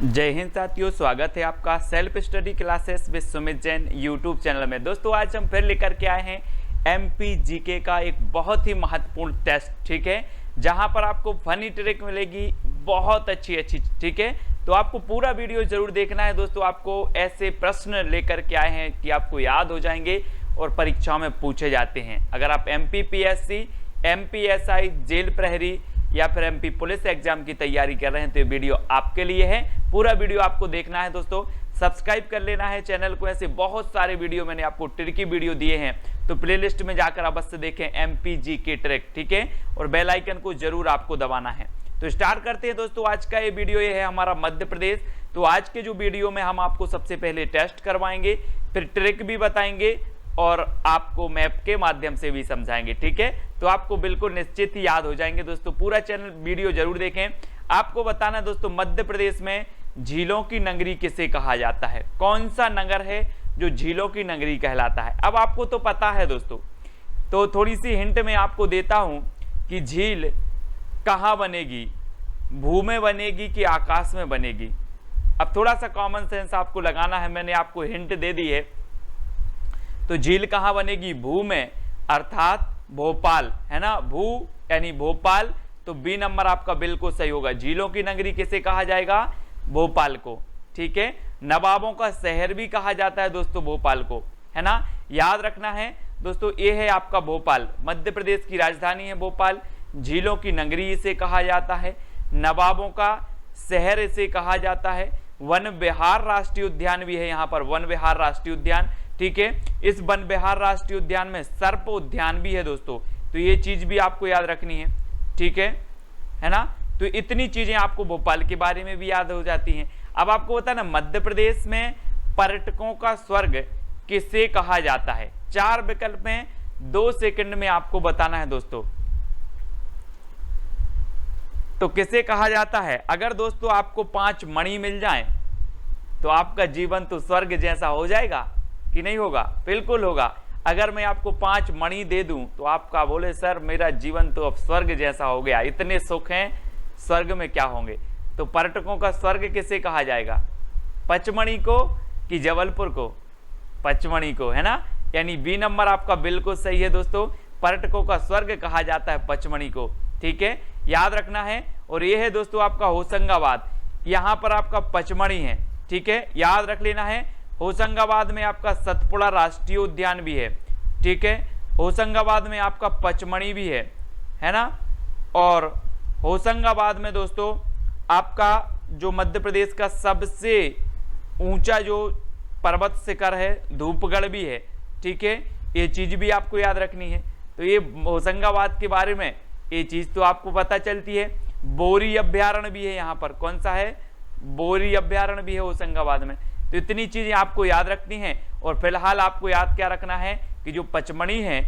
जय हिंद साथियों, स्वागत है आपका self study classes with Sumit Jain YouTube channel में। दोस्तों आज हम फिर लेकर के आए हैं एमपी जीके का एक बहुत ही महत्वपूर्ण टेस्ट, ठीक है, जहां पर आपको फनी ट्रिक मिलेगी बहुत अच्छी, ठीक है। तो आपको पूरा वीडियो जरूर देखना है दोस्तों। आपको ऐसे प्रश्न लेकर के आए हैं कि आपको याद हो जाएंगे और परीक्षाओं में पूछे जाते हैं। अगर आप MPPSC, MPSI, जेल प्रहरी या फिर MP पुलिस एग्जाम की तैयारी कर रहे हैं तो ये वीडियो आपके लिए है। पूरा वीडियो आपको देखना है दोस्तों, सब्सक्राइब कर लेना है चैनल को। ऐसे बहुत सारे वीडियो मैंने आपको ट्रिकी वीडियो दिए हैं, तो प्लेलिस्ट में जाकर अवश्य देखें MPG के ट्रिक, ठीक है, और बेल आइकन को जरूर आपको दबाना है। तो स्टार्ट करते हैं दोस्तों। आज का ये वीडियो ये है हमारा मध्य प्रदेश। तो आज के जो वीडियो में हम आपको सबसे पहले टेस्ट करवाएंगे, फिर ट्रिक भी बताएंगे और आपको मैप के माध्यम से भी समझाएंगे, ठीक है। तो आपको बिल्कुल निश्चित ही याद हो जाएंगे दोस्तों। पूरा चैनल वीडियो जरूर देखें। आपको बताना है दोस्तों, मध्य प्रदेश में झीलों की नगरी किसे कहा जाता है? कौन सा नगर है जो झीलों की नगरी कहलाता है? अब आपको तो पता है दोस्तों, तो थोड़ी सी हिंट मैं आपको देता हूं कि झील कहां बनेगी, भू में बनेगी कि आकाश में बनेगी। अब थोड़ा सा कॉमन सेंस आपको लगाना है, मैंने आपको हिंट दे दी है। तो झील कहां बनेगी? भू में, अर्थात भोपाल, है ना, भू यानी भोपाल। तो बी नंबर आपका बिल्कुल सही होगा। झीलों की नगरी किसे कहा जाएगा? भोपाल को, ठीक है। नवाबों का शहर भी कहा जाता है दोस्तों भोपाल को, है ना, याद रखना है दोस्तों। ये है आपका भोपाल, मध्य प्रदेश की राजधानी है भोपाल। झीलों की नगरी इसे कहा जाता है, नवाबों का शहर इसे कहा जाता है। वन विहार राष्ट्रीय उद्यान भी है यहाँ पर, वन विहार राष्ट्रीय उद्यान, ठीक है। इस वन विहार राष्ट्रीय उद्यान में सर्प उद्यान भी है दोस्तों। तो ये चीज भी आपको याद रखनी है, ठीक है ना। तो इतनी चीजें आपको भोपाल के बारे में भी याद हो जाती हैं। अब आपको पता है ना, मध्य प्रदेश में पर्यटकों का स्वर्ग किसे कहा जाता है? 4 विकल्प में 2 सेकंड में आपको बताना है दोस्तों। तो किसे कहा जाता है? अगर दोस्तों आपको 5 मणि मिल जाएं तो आपका जीवन तो स्वर्ग जैसा हो जाएगा कि नहीं होगा? बिल्कुल होगा। अगर मैं आपको 5 मणि दे दूं तो आपका बोले सर मेरा जीवन तो अब स्वर्ग जैसा हो गया, इतने सुख हैं, स्वर्ग में क्या होंगे? तो पर्यटकों का स्वर्ग किसे कहा जाएगा? पचमणी को कि जबलपुर को? पचमणी को, है ना। यानी बी नंबर आपका बिल्कुल सही है दोस्तों। पर्यटकों का स्वर्ग कहा जाता है पचमणी को, ठीक है, याद रखना है। और ये है दोस्तों आपका होशंगाबाद, यहाँ पर आपका पचमणी है, ठीक है, याद रख लेना है। होशंगाबाद में आपका सतपुड़ा राष्ट्रीय उद्यान भी है, ठीक है। होशंगाबाद में आपका पचमणी भी है ना। और होशंगाबाद में दोस्तों आपका जो मध्य प्रदेश का सबसे ऊंचा जो पर्वत शिखर है धूपगढ़ भी है, ठीक है। ये चीज भी आपको याद रखनी है। तो ये होशंगाबाद के बारे में ये चीज तो आपको पता चलती है। बोरी अभ्यारण्य भी है यहाँ पर। कौन सा है? बोरी अभ्यारण्य भी है होशंगाबाद में। तो इतनी चीजें आपको याद रखनी है। और फिलहाल आपको याद क्या रखना है कि जो पचमणी है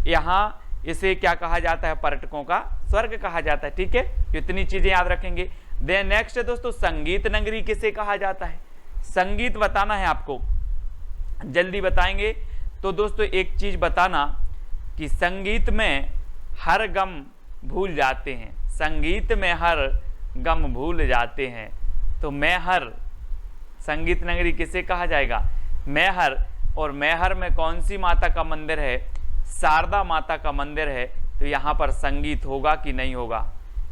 यहाँ, इसे क्या कहा जाता है? पर्यटकों का स्वर्ग कहा जाता है, ठीक है। इतनी चीजें याद रखेंगे। देन नेक्स्ट है दोस्तों, संगीत नगरी किसे कहा जाता है? संगीत बताना है आपको, जल्दी बताएंगे। तो दोस्तों एक चीज बताना कि संगीत में हर गम भूल जाते हैं, संगीत में हर गम भूल जाते हैं। तो मैहर, संगीत नगरी किसे कहा जाएगा? मैहर। और मैहर में कौन सी माता का मंदिर है? शारदा माता का मंदिर है। तो यहाँ पर संगीत होगा कि नहीं होगा?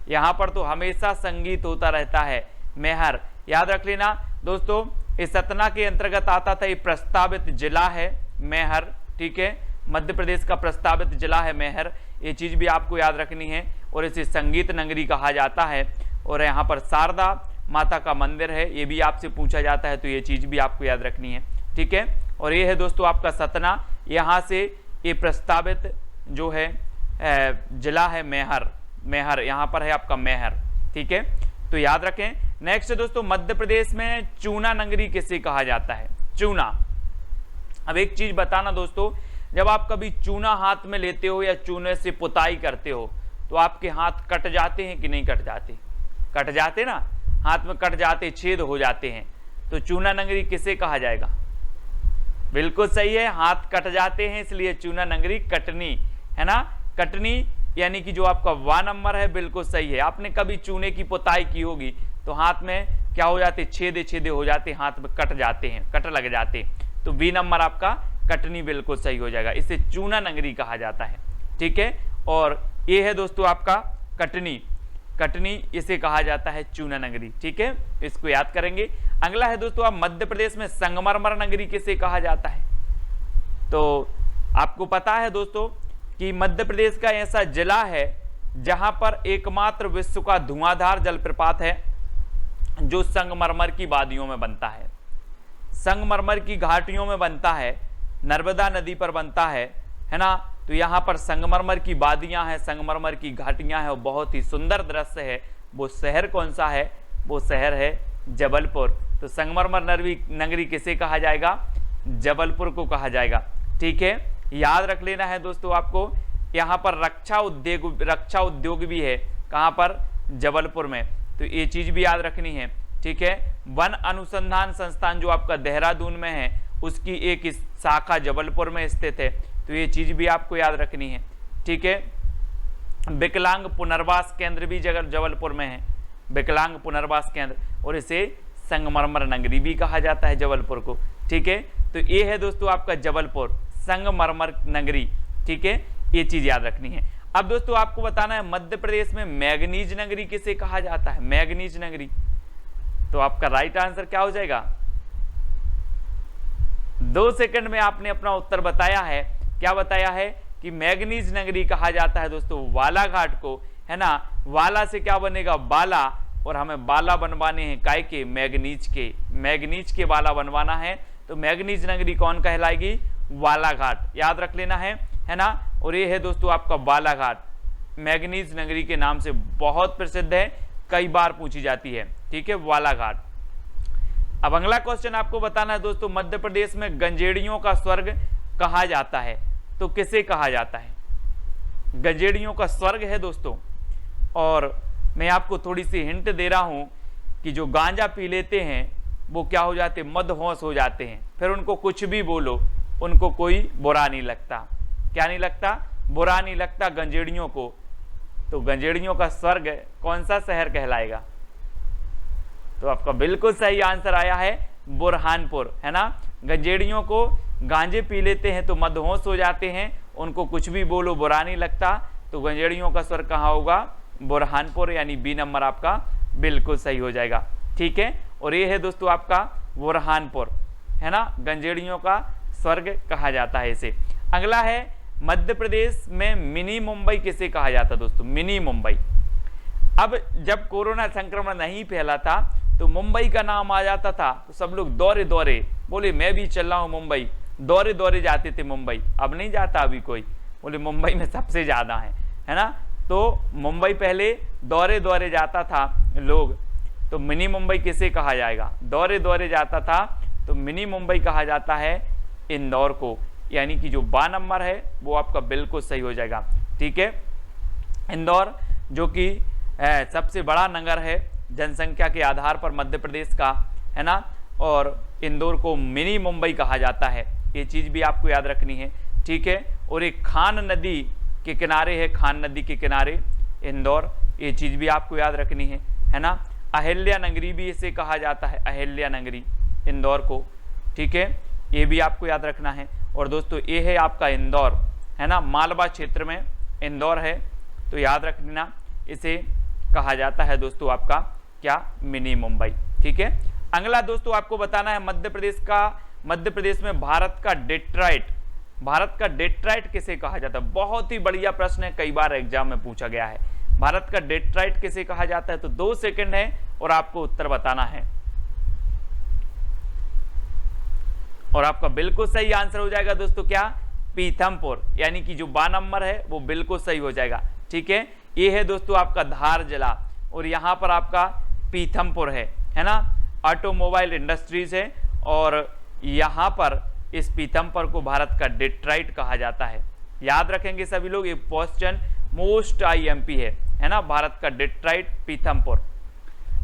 यहाँ पर तो हमेशा संगीत होता रहता है। मैहर याद रख लेना दोस्तों। इस सतना के अंतर्गत आता था, ये प्रस्तावित जिला है मैहर, ठीक है, मध्य प्रदेश का प्रस्तावित जिला है मैहर। ये चीज भी आपको याद रखनी है। और इसे संगीत नगरी कहा जाता है। और यहाँ पर शारदा माता का मंदिर है, ये भी आपसे पूछा जाता है, तो ये चीज भी आपको याद रखनी है, ठीक है। और ये है दोस्तों आपका सतना, यहाँ से ये प्रस्तावित जो है जिला है मैहर, मैहर यहाँ पर है आपका मैहर, ठीक है। तो याद रखें। नेक्स्ट दोस्तों, मध्य प्रदेश में चूना नगरी किसे कहा जाता है? चूना। अब एक चीज बताना दोस्तों, जब आप कभी चूना हाथ में लेते हो या चूने से पुताई करते हो तो आपके हाथ कट जाते हैं कि नहीं कट जाते? कट जाते ना, हाथ में कट जाते, छेद हो जाते हैं। तो चूना नगरी किसे कहा जाएगा? बिल्कुल सही है, हाथ कट जाते हैं इसलिए चूना नगरी कटनी, है ना। कटनी यानी कि जो आपका 1 नंबर है बिल्कुल सही है। आपने कभी चूने की पुताई की होगी तो हाथ में क्या हो जाते, छेदे छेदे हो जाते, हाथ में कट जाते हैं, कट लग जाते हैं। तो बी नंबर आपका कटनी बिल्कुल सही हो जाएगा। इसे चूना नगरी कहा जाता है, ठीक है। और ये है दोस्तों आपका कटनी, कटनी इसे कहा जाता है चूना नगरी, ठीक है, इसको याद करेंगे। अगला है दोस्तों आप मध्य प्रदेश में संगमरमर नगरी किसे कहा जाता है। तो आपको पता है दोस्तों कि मध्य प्रदेश का ऐसा जिला है जहां पर एकमात्र विश्व का धुआंधार जलप्रपात है जो संगमरमर की वादियों में बनता है, संगमरमर की घाटियों में बनता है, नर्मदा नदी पर बनता है ना। तो यहाँ पर संगमरमर की वादियाँ हैं, संगमरमर की घाटियाँ हैं, बहुत ही सुंदर दृश्य है। वो शहर कौन सा है, वो शहर है जबलपुर। तो संगमरमर नगरी किसे कहा जाएगा, जबलपुर को कहा जाएगा, ठीक है। याद रख लेना है दोस्तों आपको, यहाँ पर रक्षा उद्योग भी है, कहाँ पर, जबलपुर में। तो ये चीज भी याद रखनी है, ठीक है। वन अनुसंधान संस्थान जो आपका देहरादून में है, उसकी एक शाखा जबलपुर में स्थित है, तो ये चीज भी आपको याद रखनी है, ठीक है। विकलांग पुनर्वास केंद्र भी जबलपुर में है, विकलांग पुनर्वास केंद्र, और इसे संगमरमर नगरी भी कहा जाता है जबलपुर को, ठीक है। तो ये है दोस्तों आपका जबलपुर संगमरमर नगरी, ठीक है, ये चीज याद रखनी है। अब दोस्तों आपको बताना है मध्य प्रदेश में मैंगनीज नगरी किसे कहा जाता है, मैंगनीज नगरी। तो आपका राइट आंसर क्या हो जाएगा, 2 सेकंड में आपने अपना उत्तर बताया है। क्या बताया है कि मैंगनीज नगरी कहा जाता है दोस्तों वाला घाट को, है ना। वाला से क्या बनेगा, बाला, और हमें बाला बनवाने हैं काय के, मैंगनीज के बाला बनवाना है। तो मैंगनीज नगरी कौन कहलाएगी, वाला घाट, याद रख लेना है ना। और ये है दोस्तों आपका बाला घाट, मैंगनीज नगरी के नाम से बहुत प्रसिद्ध है, कई बार पूछी जाती है, ठीक है, वाला घाट। अब अगला क्वेश्चन आपको बताना है दोस्तों, मध्य प्रदेश में गंजेड़ियों का स्वर्ग कहा जाता है, तो किसे कहा जाता है, गंजेड़ियों का स्वर्ग है दोस्तों। और मैं आपको थोड़ी सी हिंट दे रहा हूं कि जो गांजा पी लेते हैं वो क्या हो जाते, मदहोश हो जाते हैं, फिर उनको कुछ भी बोलो उनको कोई बुरा नहीं लगता, क्या नहीं लगता, बुरा नहीं लगता गंजेड़ियों को। तो गंजेड़ियों का स्वर्ग कौन सा शहर कहलाएगा, तो आपका बिल्कुल सही आंसर आया है बुरहानपुर, है ना। गंजेड़ियों को गांजे पी लेते हैं तो मदहोश हो जाते हैं, उनको कुछ भी बोलो बुरा नहीं लगता, तो गंजेड़ियों का स्वर्ग कहाँ होगा, बुरहानपुर, यानी बी नंबर आपका बिल्कुल सही हो जाएगा, ठीक है। और ये है दोस्तों आपका बुरहानपुर, है ना, गंजेड़ियों का स्वर्ग कहा जाता है इसे। अगला है मध्य प्रदेश में मिनी मुंबई किसे कहा जाता है दोस्तों, मिनी मुंबई। अब जब कोरोना संक्रमण नहीं फैला था तो मुंबई का नाम आ जाता था तो सब लोग दौरे दौरे बोले मैं भी चल रहा हूँ मुंबई, दौरे दौरे जाते थे मुंबई। अब नहीं जाता अभी कोई, बोले मुंबई में सबसे ज्यादा है ना। तो मुंबई पहले दौरे दौरे जाता था लोग, तो मिनी मुंबई किसे कहा जाएगा, दौरे दौरे जाता था तो मिनी मुंबई कहा जाता है इंदौर को, यानी कि जो 12 नंबर है वो आपका बिल्कुल सही हो जाएगा, ठीक है। इंदौर जो कि सबसे बड़ा नगर है जनसंख्या के आधार पर मध्य प्रदेश का, है ना, और इंदौर को मिनी मुंबई कहा जाता है, ये चीज़ भी आपको याद रखनी है, ठीक है। और एक खान नदी के किनारे है, खान नदी के किनारे इंदौर, ये चीज़ भी आपको याद रखनी है ना। अहिल्या नगरी भी इसे कहा जाता है, अहिल्या नगरी इंदौर को, ठीक है, ये भी आपको याद रखना है। और दोस्तों ये है आपका इंदौर, है ना, मालवा क्षेत्र में इंदौर है, तो याद रखना इसे कहा जाता है दोस्तों आपका क्या, मिनी मुंबई, ठीक है। अगला दोस्तों आपको बताना है मध्य प्रदेश में भारत का डेट्राइट किसे कहा जाता है। बहुत ही बढ़िया प्रश्न है, कई बार एग्जाम में पूछा गया है, भारत का डेट्राइट किसे कहा जाता है। तो 2 सेकंड है और आपको उत्तर बताना है, और आपका बिल्कुल सही आंसर हो जाएगा दोस्तों क्या, पीथमपुर, यानी कि जो 12 नंबर है वो बिल्कुल सही हो जाएगा, ठीक है। ये है दोस्तों आपका धार जिला और यहाँ पर आपका पीथमपुर है ना, ऑटोमोबाइल इंडस्ट्रीज है, और यहाँ पर इस पीथमपुर को भारत का डेट्राइट कहा जाता है। याद रखेंगे सभी लोग, ये क्वेश्चन मोस्ट IMP है ना, भारत का डेट्राइट पीथमपुर।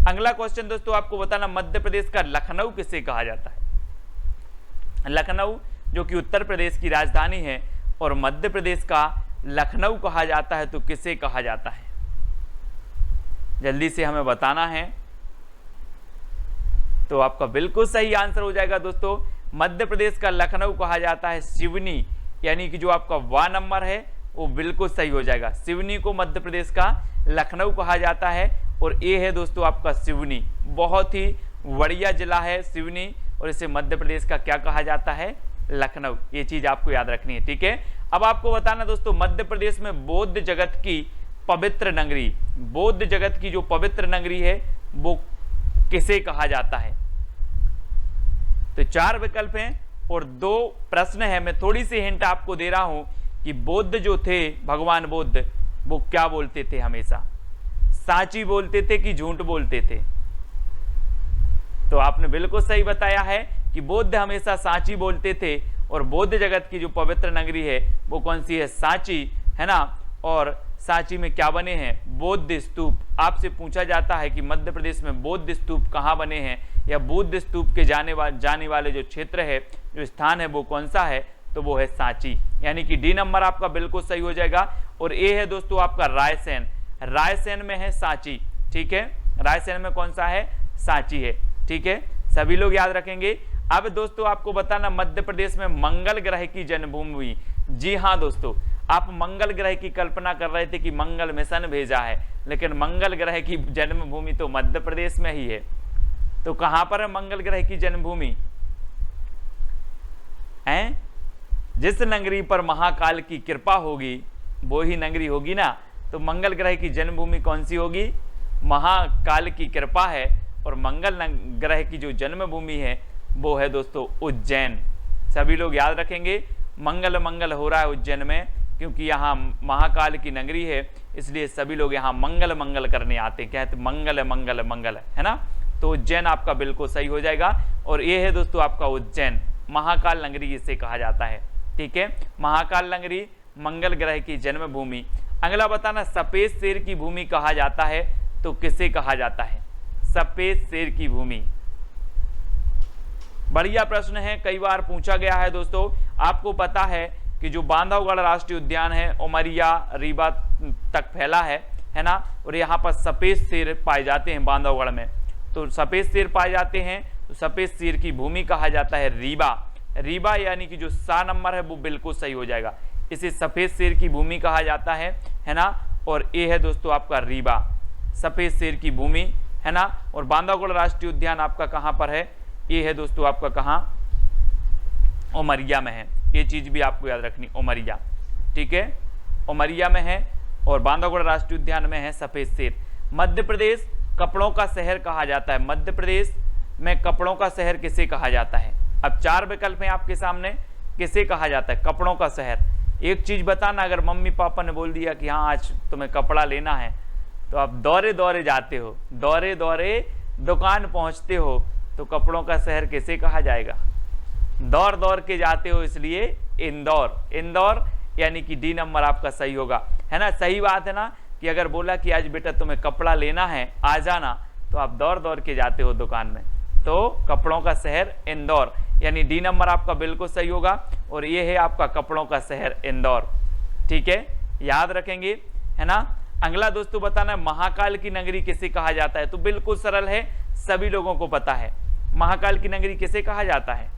अगला क्वेश्चन दोस्तों आपको बताना, मध्य प्रदेश का लखनऊ किसे कहा जाता है। लखनऊ जो कि उत्तर प्रदेश की राजधानी है और मध्य प्रदेश का लखनऊ कहा जाता है, तो किसे कहा जाता है, जल्दी से हमें बताना है। तो आपका बिल्कुल सही आंसर हो जाएगा दोस्तों, मध्य प्रदेश का लखनऊ कहा जाता है सिवनी, यानी कि जो आपका वा नंबर है वो बिल्कुल सही हो जाएगा। सिवनी को मध्य प्रदेश का लखनऊ कहा जाता है और ये है दोस्तों आपका सिवनी, बहुत ही बढ़िया जिला है सिवनी, और इसे मध्य प्रदेश का क्या कहा जाता है, लखनऊ। ये चीज आपको याद रखनी है, ठीक है। अब आपको बताना दोस्तों, मध्य प्रदेश में बौद्ध जगत की पवित्र नगरी, बौद्ध जगत की जो पवित्र नगरी है वो किसे कहा जाता है। तो 4 विकल्प हैं और 2 प्रश्न है। मैं थोड़ी सी हिंट आपको दे रहा हूं कि बौद्ध जो थे, भगवान बुद्ध, वो क्या बोलते थे हमेशा, साची बोलते थे कि झूठ बोलते थे। तो आपने बिल्कुल सही बताया है कि बुद्ध हमेशा साची बोलते थे, और बौद्ध जगत की जो पवित्र नगरी है वो कौन सी है, साची, है ना। और साची में क्या बने हैं, बौद्ध स्तूप। आपसे पूछा जाता है कि मध्य प्रदेश में बौद्ध स्तूप कहाँ बने हैं, या बुद्ध स्तूप के जाने वाले जो क्षेत्र है, जो स्थान है वो कौन सा है, तो वो है सांची, यानी कि डी नंबर आपका बिल्कुल सही हो जाएगा। और ए है दोस्तों आपका रायसेन, रायसेन में है सांची, ठीक है, रायसेन में कौन सा है, सांची है, ठीक है, सभी लोग याद रखेंगे। अब दोस्तों आपको बताना, मध्य प्रदेश में मंगल ग्रह की जन्मभूमि हुई। जी हाँ दोस्तों, आप मंगल ग्रह की कल्पना कर रहे थे कि मंगल मिशन भेजा है, लेकिन मंगल ग्रह की जन्मभूमि तो मध्य प्रदेश में ही है। तो कहां पर है मंगल ग्रह की जन्मभूमि है, जिस नगरी पर महाकाल की कृपा होगी वो ही नगरी होगी ना। तो मंगल ग्रह की जन्मभूमि कौन सी होगी, महाकाल की कृपा है, और मंगल ग्रह की जो जन्मभूमि है वो है दोस्तों उज्जैन। सभी लोग याद रखेंगे, मंगल मंगल हो रहा है उज्जैन में, क्योंकि यहाँ महाकाल की नगरी है, इसलिए सभी लोग यहाँ मंगल मंगल करने आते हैं, कहते मंगल मंगल मंगल, है ना। तो उज्जैन आपका बिल्कुल सही हो जाएगा। और ये है दोस्तों आपका उज्जैन, महाकाल नगरी इसे कहा जाता है, ठीक है, महाकाल नगरी, मंगल ग्रह की जन्मभूमि। अगला बताना, सफेद शेर की भूमि कहा जाता है, तो किसे कहा जाता है, सफेद शेर की भूमि। बढ़िया प्रश्न है, कई बार पूछा गया है दोस्तों। आपको पता है कि जो बांधवगढ़ राष्ट्रीय उद्यान है उमरिया रीवा तक फैला है ना, और यहाँ पर सफेद शेर पाए जाते हैं बांधवगढ़ में। तो सफेद शेर पाए जाते हैं, तो सफेद शेर की भूमि कहा जाता है रीवा, रीवा, यानी कि जो सा नंबर है वो बिल्कुल सही हो जाएगा। इसे सफेद शेर की भूमि कहा जाता है ना। और ये है दोस्तों आपका रीवा, सफेद शेर की भूमि, है ना। और बांधवगढ़ राष्ट्रीय उद्यान आपका कहाँ पर है, ये है दोस्तों आपका कहाँ, उमरिया में है। ये चीज भी आपको याद रखनी, उमरिया, ठीक है, उमरिया में है, और बांधवगढ़ राष्ट्रीय उद्यान में है सफेद शेर। मध्य प्रदेश कपड़ों का शहर कहा जाता है, मध्य प्रदेश में कपड़ों का शहर किसे कहा जाता है। अब 4 विकल्प हैं आपके सामने, किसे कहा जाता है कपड़ों का शहर। एक चीज बताना, अगर मम्मी पापा ने बोल दिया कि हाँ आज तुम्हें कपड़ा लेना है, तो आप दौरे दौरे जाते हो, दौरे दौरे दुकान पहुंचते हो, तो कपड़ों का शहर किसे कहा जाएगा, दौड़ दौड़ के जाते हो, इसलिए इंदौर, इंदौर, यानी कि डी नंबर आपका सही होगा, है ना। सही बात है ना, कि अगर बोला कि आज बेटा तुम्हें कपड़ा लेना है आ जाना, तो आप दौड़ दौड़ के जाते हो दुकान में, तो कपड़ों का शहर इंदौर, यानी डी नंबर आपका बिल्कुल सही होगा। और ये है आपका कपड़ों का शहर इंदौर, ठीक है, याद रखेंगे, है ना। अगला दोस्तों बताना, महाकाल की नगरी किसे कहा जाता है। तो बिल्कुल सरल है, सभी लोगों को पता है, महाकाल की नगरी किसे कहा जाता है,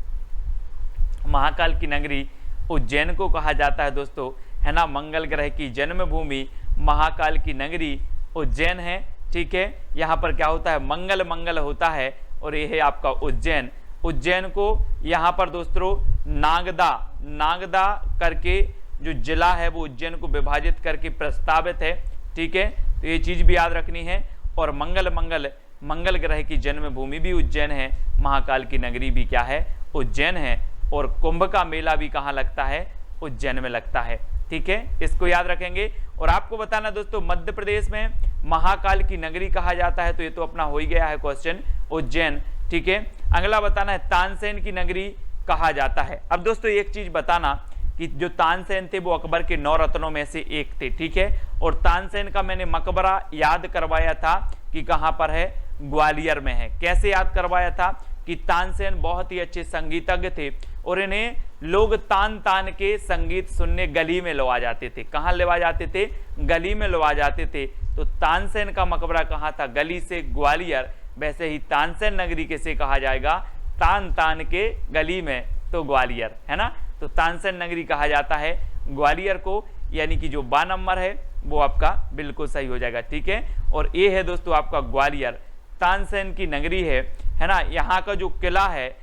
महाकाल की नगरी उज्जैन को कहा जाता है दोस्तों, है ना। मंगल ग्रह की जन्मभूमि महाकाल की नगरी उज्जैन है, ठीक है। यहाँ पर क्या होता है, मंगल मंगल होता है, और ये है आपका उज्जैन। उज्जैन को यहाँ पर दोस्तों नागदा, नागदा करके जो जिला है वो उज्जैन को विभाजित करके प्रस्तावित है, ठीक है। तो ये चीज भी याद रखनी है। और मंगल मंगल, मंगल ग्रह की जन्मभूमि भी उज्जैन है, महाकाल की नगरी भी क्या है, उज्जैन है। और कुंभ का मेला भी कहाँ लगता है, उज्जैन में लगता है, ठीक है, इसको याद रखेंगे। और आपको बताना दोस्तों, मध्य प्रदेश में महाकाल की नगरी कहा जाता है, तो ये तो अपना हो ही गया है क्वेश्चन, उज्जैन, ठीक है। अगला बताना है, तानसेन की नगरी कहा जाता है। अब दोस्तों एक चीज बताना कि जो तानसेन थे वो अकबर के 9 रत्नों में से एक थे, ठीक है। और तानसेन का मैंने मकबरा याद करवाया था कि कहाँ पर है, ग्वालियर में है। कैसे याद करवाया था कि तानसेन बहुत ही अच्छे संगीतज्ञ थे, और इन्हें लोग तान तान के संगीत सुनने गली में लवा जाते थे। कहाँ लवा जाते थे, गली में लवा जाते थे। तो तानसेन का मकबरा कहाँ था, गली से ग्वालियर, वैसे ही तानसेन नगरी किसे कहा जाएगा, तान तान के गली में, तो ग्वालियर, है ना। तो तानसेन नगरी कहा जाता है ग्वालियर को, यानी कि जो 12 नंबर है वो आपका बिल्कुल सही हो जाएगा, ठीक है। और ये है दोस्तों आपका ग्वालियर, तानसेन की नगरी है ना। यहाँ का जो किला है,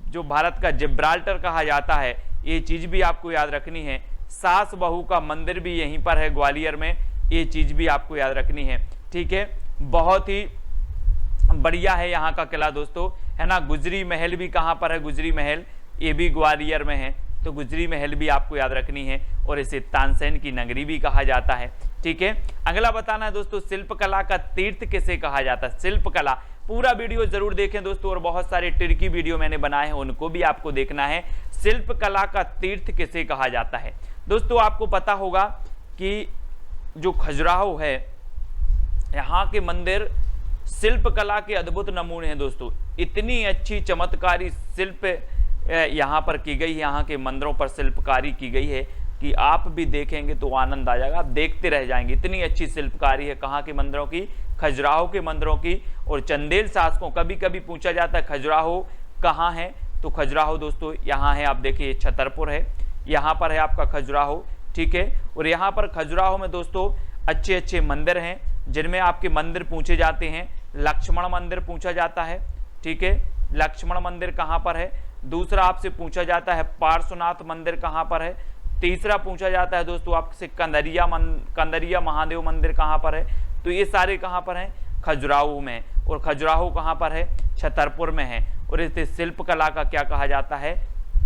जो भारत का जिब्राल्टर कहा जाता है, ये चीज भी आपको याद रखनी है। सास बहू का मंदिर भी यहीं पर है ग्वालियर में, ये चीज भी आपको याद रखनी है, ठीक है। बहुत ही बढ़िया है यहाँ का किला दोस्तों, है ना। गुजरी महल भी कहाँ पर है, गुजरी महल ये भी ग्वालियर में है, तो गुजरी महल भी आपको याद रखनी है। और इसे तानसेन की नगरी भी कहा जाता है, ठीक है। अगला बताना है दोस्तों, शिल्पकला का तीर्थ किसे कहा जाता है। शिल्पकला, पूरा वीडियो जरूर देखें दोस्तों, और बहुत सारे ट्रिकी वीडियो मैंने बनाए हैं, उनको भी आपको देखना है। शिल्पकला का तीर्थ किसे कहा जाता है दोस्तों। आपको पता होगा कि जो खजुराहो है, यहाँ के मंदिर शिल्पकला के अद्भुत नमूने हैं दोस्तों। इतनी अच्छी चमत्कारी शिल्प यहाँ पर की गई है, यहाँ के मंदिरों पर शिल्पकारी की गई है कि आप भी देखेंगे तो आनंद आ जाएगा, आप देखते रह जाएंगे। इतनी अच्छी शिल्पकारी है कहाँ के मंदिरों की, खजुराहो के मंदिरों की। और चंदेल शासकों, कभी कभी पूछा जाता है खजुराहो कहाँ है, तो खजुराहो दोस्तों यहाँ है, आप देखिए छतरपुर है, यहाँ पर है आपका खजुराहो, ठीक है। और यहाँ पर खजुराहो में दोस्तों अच्छे अच्छे मंदिर हैं, जिनमें आपके मंदिर पूछे जाते हैं। लक्ष्मण मंदिर पूछा जाता है, ठीक है, लक्ष्मण मंदिर कहाँ पर है। दूसरा आपसे पूछा जाता है पार्श्वनाथ मंदिर कहाँ पर है। तीसरा पूछा जाता है दोस्तों आपसे कंदरिया महादेव मंदिर कहाँ पर है। तो ये सारे कहाँ पर हैं, खजुराहो में। और खजुराहो कहाँ पर है, छतरपुर में है। और इसे शिल्पकला का क्या कहा जाता है,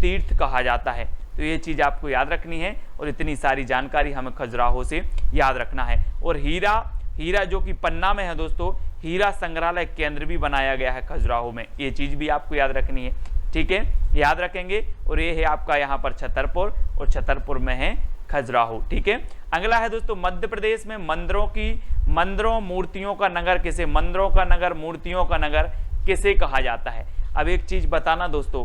तीर्थ कहा जाता है। तो ये चीज आपको याद रखनी है, और इतनी सारी जानकारी हमें खजुराहो से याद रखना है। और हीरा जो कि पन्ना में है दोस्तों, हीरा संग्रहालय केंद्र भी बनाया गया है खजुराहो में, ये चीज भी आपको याद रखनी है, ठीक है, याद रखेंगे। और ये है आपका यहाँ पर छतरपुर, और छतरपुर में है खजुराहो, ठीक है। अगला है दोस्तों, मध्य प्रदेश में मंदिरों मूर्तियों का नगर किसे, मंदिरों का नगर, मूर्तियों का नगर किसे कहा जाता है। अब एक चीज बताना दोस्तों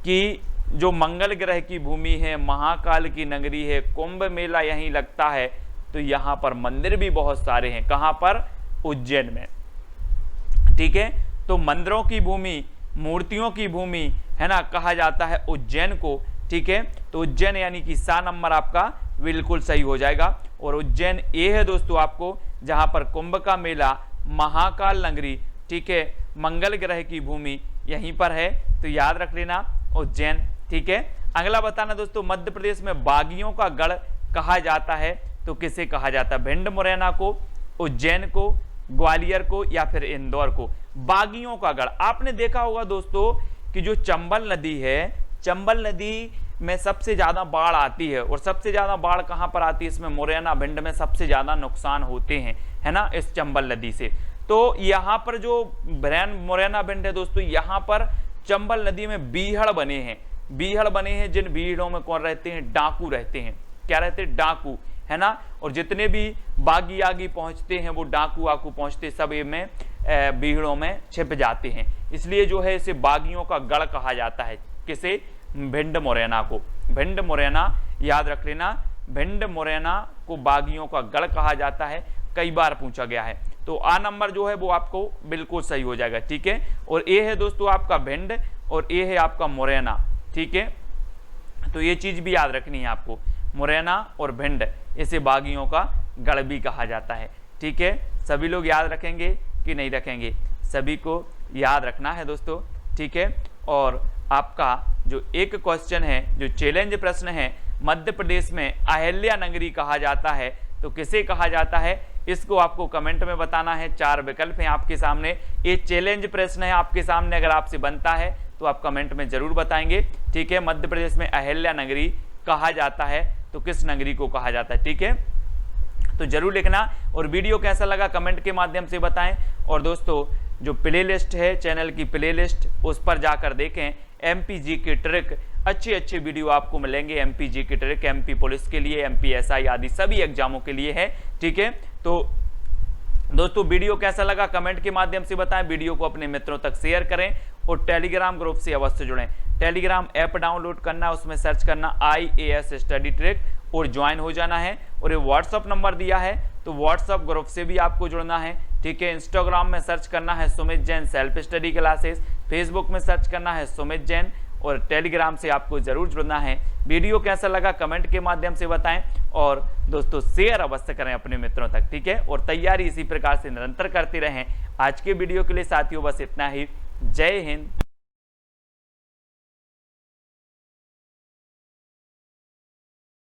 कि जो मंगल ग्रह की भूमि है, महाकाल की नगरी है, कुंभ मेला यहीं लगता है, तो यहाँ पर मंदिर भी बहुत सारे हैं। कहाँ पर, उज्जैन में, ठीक है। तो मंदिरों की भूमि, मूर्तियों की भूमि, है ना, कहा जाता है उज्जैन को, ठीक है। तो उज्जैन यानी कि 7 नंबर आपका बिल्कुल सही हो जाएगा। और उज्जैन ये है दोस्तों आपको, जहां पर कुंभ का मेला, महाकाल नगरी, ठीक है, मंगल ग्रह की भूमि यहीं पर है, तो याद रख लेना उज्जैन, ठीक है। अगला बताना दोस्तों, मध्य प्रदेश में बागियों का गढ़ कहा जाता है, तो किसे कहा जाता है, भिंड मुरैना को, उज्जैन को, ग्वालियर को, या फिर इंदौर को। बागियों का गढ़, आपने देखा होगा दोस्तों कि जो चंबल नदी है, चंबल नदी में सबसे ज्यादा बाढ़ आती है। और सबसे ज्यादा बाढ़ कहां पर आती है, इसमें मुरैना भिंड में सबसे ज्यादा नुकसान होते हैं, है ना, इस चंबल नदी से। तो यहाँ पर जो मुरैना भिंड है दोस्तों, यहाँ पर चंबल नदी में बीहड़ बने हैं, जिन बीहड़ों में कौन रहते हैं, डाकू रहते हैं। क्या रहते हैं, डाकू, है ना। और जितने भी बागी आगी पहुंचते हैं, वो डाकू आकू पहुंचते, सब में बीहड़ों में छिप जाते हैं। इसलिए जो है इसे बागियों का गढ़ कहा जाता है, किसे, भिंड मुरैना को। भिंड मुरैना याद रख लेना, भिंड मुरैना को बागियों का गढ़ कहा जाता है, कई बार पूछा गया है। तो आ नंबर जो है वो आपको बिल्कुल सही हो जाएगा, ठीक है। और ये है दोस्तों आपका भिंड, और ये है आपका मुरैना, ठीक है। तो ये चीज भी याद रखनी है आपको, मुरैना और भिंड, इसे बागियों का गढ़ भी कहा जाता है, ठीक है। सभी लोग याद रखेंगे कि नहीं रखेंगे, सभी को याद रखना है दोस्तों, ठीक है। और आपका जो एक क्वेश्चन है, जो चैलेंज प्रश्न है, मध्य प्रदेश में अहिल्या नगरी कहा जाता है, तो किसे कहा जाता है, इसको आपको कमेंट में बताना है। 4 विकल्प हैं आपके सामने, ये चैलेंज प्रश्न है आपके सामने, अगर आपसे बनता है तो आप कमेंट में जरूर बताएंगे, ठीक है। मध्य प्रदेश में अहिल्या नगरी कहा जाता है, तो किस नगरी को कहा जाता है, ठीक है। तो जरूर लिखना, और वीडियो कैसा लगा कमेंट के माध्यम से बताएं। और दोस्तों जो प्लेलिस्ट है, चैनल की प्लेलिस्ट, उस पर जाकर देखें, एमपी की ट्रिक, अच्छे वीडियो आपको मिलेंगे। एमपी की ट्रिक एमपी पुलिस के लिए, एमपी एसआई आदि सभी एग्जामों के लिए है, ठीक है। तो दोस्तों वीडियो कैसा लगा कमेंट के माध्यम से बताएं, वीडियो को अपने मित्रों तक शेयर करें, और टेलीग्राम ग्रुप से अवश्य जुड़ें। टेलीग्राम ऐप डाउनलोड करना, उसमें सर्च करना IAS स्टडी ट्रिक, और ज्वाइन हो जाना है। और ये व्हाट्सअप नंबर दिया है, तो व्हाट्सअप ग्रुप से भी आपको जुड़ना है, ठीक है। इंस्टाग्राम में सर्च करना है Sumit Jain self study classes, Facebook में सर्च करना है सुमित जैन, और टेलीग्राम से आपको जरूर जुड़ना है। वीडियो कैसा लगा कमेंट के माध्यम से बताएं, और दोस्तों शेयर अवश्य करें अपने मित्रों तक, ठीक है। और तैयारी इसी प्रकार से निरंतर करते रहें। आज के वीडियो के लिए साथियों बस इतना ही। जय हिंद।